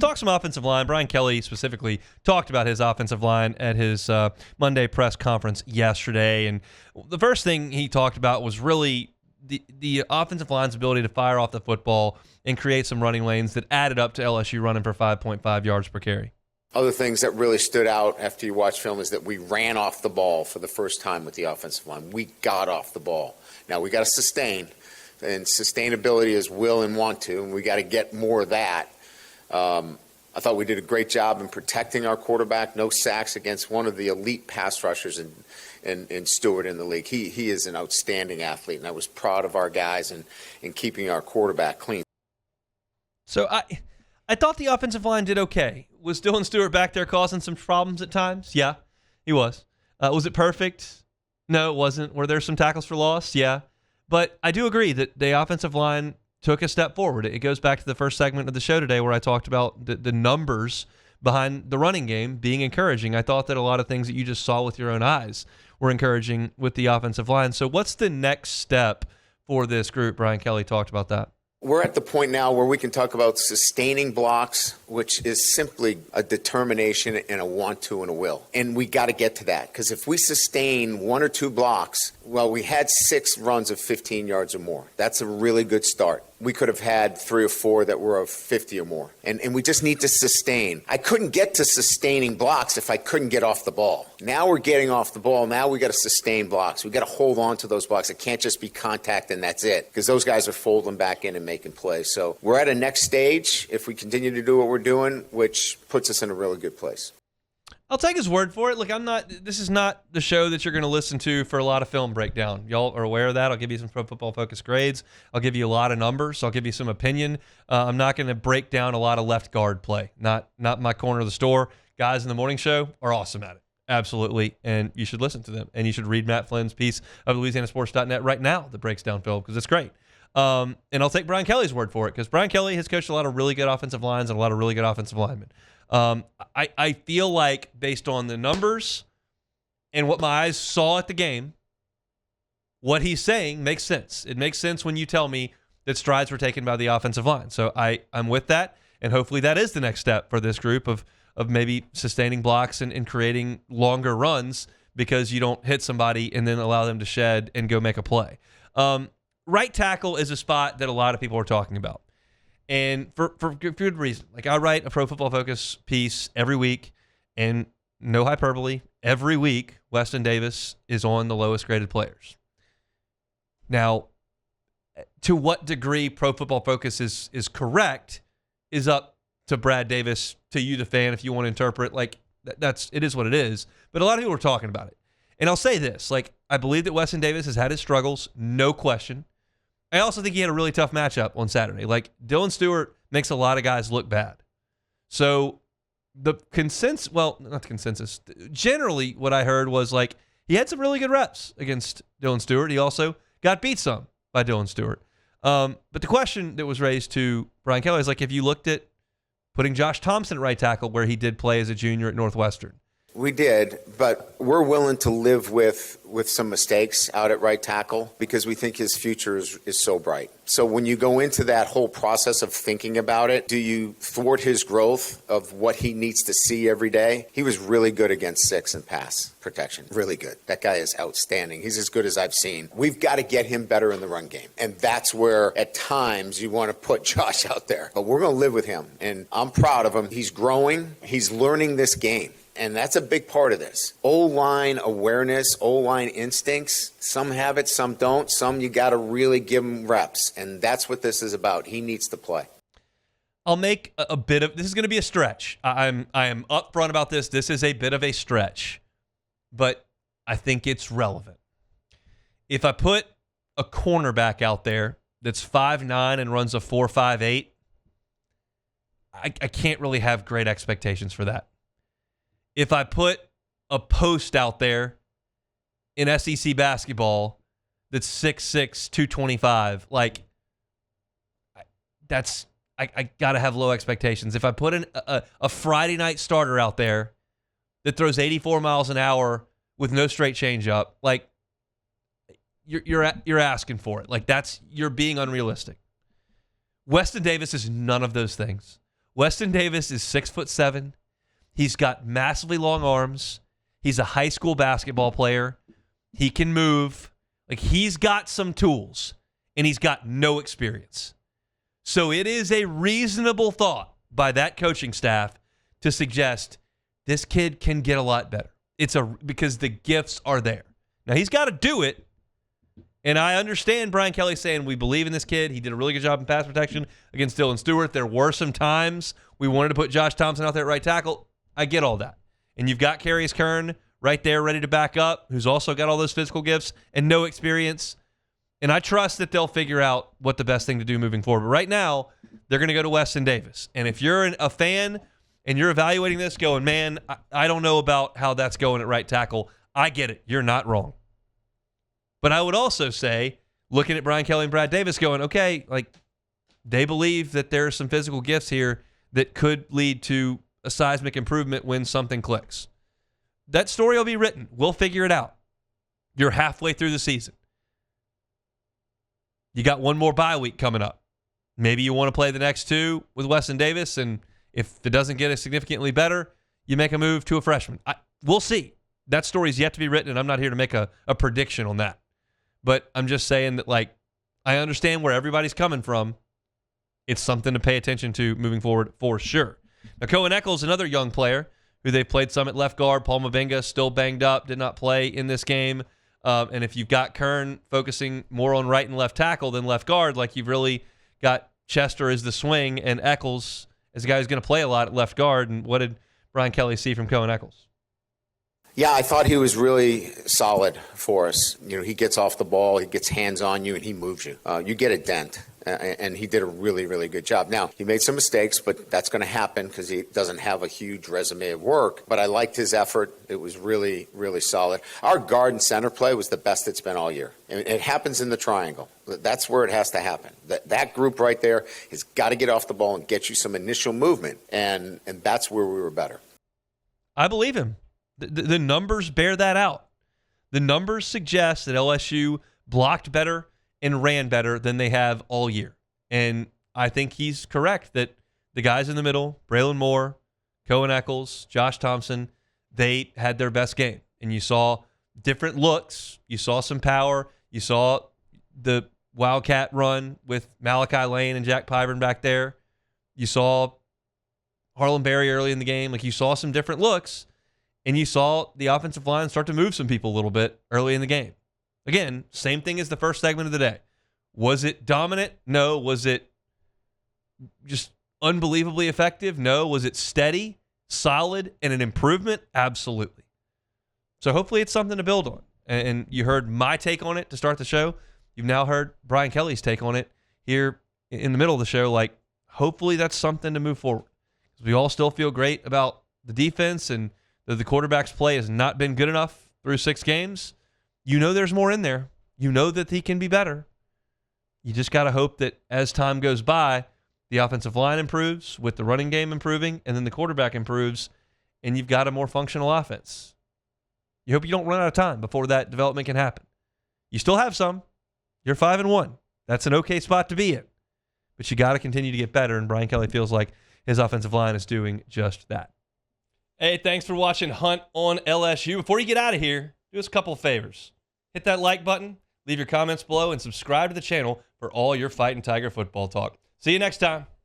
talk some offensive line. Brian Kelly specifically talked about his offensive line at his Monday press conference yesterday. And the first thing he talked about was really the offensive line's ability to fire off the football and create some running lanes that added up to LSU running for 5.5 yards per carry. Other things that really stood out after you watch film is that we ran off the ball for the first time with the offensive line. We got off the ball. Now, we got to sustain, and sustainability is will and want to, and we got to get more of that. I thought we did a great job in protecting our quarterback. No sacks against one of the elite pass rushers in Stewart in the league. He is an outstanding athlete, and I was proud of our guys in keeping our quarterback clean. So I thought the offensive line did okay. Was Dylan Stewart back there causing some problems at times? Yeah, he was. Was it perfect? No, it wasn't. Were there some tackles for loss? Yeah. But I do agree that the offensive line took a step forward. It goes back to the first segment of the show today where I talked about the numbers behind the running game being encouraging. I thought that a lot of things that you just saw with your own eyes were encouraging with the offensive line. So what's the next step for this group? Brian Kelly talked about that. We're at the point now where we can talk about sustaining blocks, which is simply a determination and a want to and a will. And we got to get to that, because if we sustain one or two blocks, well, we had 6 runs of 15 yards or more. That's a really good start. We could have had 3 or 4 that were of 50 or more. And we just need to sustain. I couldn't get to sustaining blocks if I couldn't get off the ball. Now we're getting off the ball. Now we got to sustain blocks. We got to hold on to those blocks. It can't just be contact and that's it, because those guys are folding back in and making plays. So we're at a next stage if we continue to do what we're doing, which puts us in a really good place. I'll take his word for it. Look, this is not the show that you're going to listen to for a lot of film breakdown. Y'all are aware of that. I'll give you some Pro Football Focus grades. I'll give you a lot of numbers. I'll give you some opinion. I'm not going to break down a lot of left guard play. Not my corner of the store. Guys in the morning show are awesome at it. Absolutely. And you should listen to them. And you should read Matt Flynn's piece of LouisianaSports.net right now that breaks down film, because it's great. And I'll take Brian Kelly's word for it, because Brian Kelly has coached a lot of really good offensive lines and a lot of really good offensive linemen. I feel like, based on the numbers and what my eyes saw at the game, what he's saying makes sense. It makes sense when you tell me that strides were taken by the offensive line. So I'm with that, and hopefully that is the next step for this group of maybe sustaining blocks and creating longer runs, because you don't hit somebody and then allow them to shed and go make a play. Right tackle is a spot that a lot of people are talking about. And for good reason. Like, I write a Pro Football Focus piece every week, and no hyperbole, every week Weston Davis is on the lowest graded players. Now, to what degree Pro Football Focus is correct is up to Brad Davis, to you, the fan, if you want to interpret. Like, it is what it is. But a lot of people are talking about it. And I'll say this, like, I believe that Weston Davis has had his struggles, no question. I also think he had a really tough matchup on Saturday. Like, Dylan Stewart makes a lot of guys look bad. So the consensus, well, not the consensus, generally what I heard was, like, he had some really good reps against Dylan Stewart. He also got beat some by Dylan Stewart. But the question that was raised to Brian Kelly is, like, if you looked at putting Josh Thompson at right tackle, where he did play as a junior at Northwestern. We did, but we're willing to live with some mistakes out at right tackle, because we think his future is so bright. So when you go into that whole process of thinking about it, do you thwart his growth of what he needs to see every day? He was really good against 6 and pass protection. Really good. That guy is outstanding. He's as good as I've seen. We've got to get him better in the run game. And that's where, at times, you want to put Josh out there. But we're going to live with him. And I'm proud of him. He's growing. He's learning this game. And that's a big part of this. O-line awareness, O-line instincts. Some have it, some don't. Some you got to really give them reps. And that's what this is about. He needs to play. I'll make a bit of, this is going to be a stretch. I am upfront about this. This is a bit of a stretch, but I think it's relevant. If I put a cornerback out there that's 5'9" and runs a 4.58, I can't really have great expectations for that. If I put a post out there in SEC basketball that's 6'6", 225, like, that's, I got to have low expectations. If I put a Friday night starter out there that throws 84 miles an hour with no straight changeup, like, you're asking for it. Like, you're being unrealistic. Weston Davis is none of those things. Weston Davis is 6'7". He's got massively long arms. He's a high school basketball player. He can move. Like, he's got some tools, and he's got no experience. So it is a reasonable thought by that coaching staff to suggest this kid can get a lot better. Because the gifts are there. Now, he's got to do it. And I understand Brian Kelly saying we believe in this kid. He did a really good job in pass protection against Dylan Stewart. There were some times we wanted to put Josh Thompson out there at right tackle. I get all that. And you've got Carius Kern right there ready to back up, who's also got all those physical gifts and no experience. And I trust that they'll figure out what the best thing to do moving forward. But right now, they're going to go to Weston Davis. And if you're a fan and you're evaluating this going, man, I don't know about how that's going at right tackle, I get it. You're not wrong. But I would also say, looking at Brian Kelly and Brad Davis going, okay, like, they believe that there are some physical gifts here that could lead to a seismic improvement when something clicks. That story will be written. We'll figure it out. You're halfway through the season. You got one more bye week coming up. Maybe you want to play the next two with Weston Davis, and if it doesn't get significantly better, you make a move to a freshman. We'll see. That story's yet to be written, and I'm not here to make a prediction on that. But I'm just saying that, like, I understand where everybody's coming from. It's something to pay attention to moving forward for sure. Now, Coen Echols, another young player who they've played some at left guard. Paul Mavinga still banged up, did not play in this game. And if you've got Kern focusing more on right and left tackle than left guard, like you've really got Chester as the swing and Echols as a guy who's going to play a lot at left guard. And what did Brian Kelly see from Coen Echols? Yeah, I thought he was really solid for us. You know, he gets off the ball, he gets hands on you, and he moves you. You get a dent, and he did a really, really good job. Now, he made some mistakes, but that's going to happen because he doesn't have a huge resume of work. But I liked his effort. It was really, really solid. Our guard and center play was the best it's been all year. And it happens in the triangle. That's where it has to happen. That group right there has got to get off the ball and get you some initial movement, and that's where we were better. I believe him. The numbers bear that out. The numbers suggest that LSU blocked better and ran better than they have all year. And I think he's correct that the guys in the middle, Braylon Moore, Coen Echols, Josh Thompson, they had their best game. And you saw different looks. You saw some power. You saw the Wildcat run with Malachi Lane and Jack Pyburn back there. You saw Harlan Berry early in the game. Like, you saw some different looks. And you saw the offensive line start to move some people a little bit early in the game. Again, same thing as the first segment of the day. Was it dominant? No. Was it just unbelievably effective? No. Was it steady, solid, and an improvement? Absolutely. So hopefully it's something to build on. And you heard my take on it to start the show. You've now heard Brian Kelly's take on it here in the middle of the show. Like, hopefully that's something to move forward. Because we all still feel great about the defense, and the quarterback's play has not been good enough through 6 games. You know there's more in there. You know that he can be better. You just got to hope that as time goes by, the offensive line improves with the running game improving, and then the quarterback improves, and you've got a more functional offense. You hope you don't run out of time before that development can happen. You still have some. You're 5-1. That's an okay spot to be in. But you got to continue to get better, and Brian Kelly feels like his offensive line is doing just that. Hey, thanks for watching Hunt on LSU. Before you get out of here, do us a couple of favors. Hit that like button, leave your comments below, and subscribe to the channel for all your Fighting Tiger football talk. See you next time.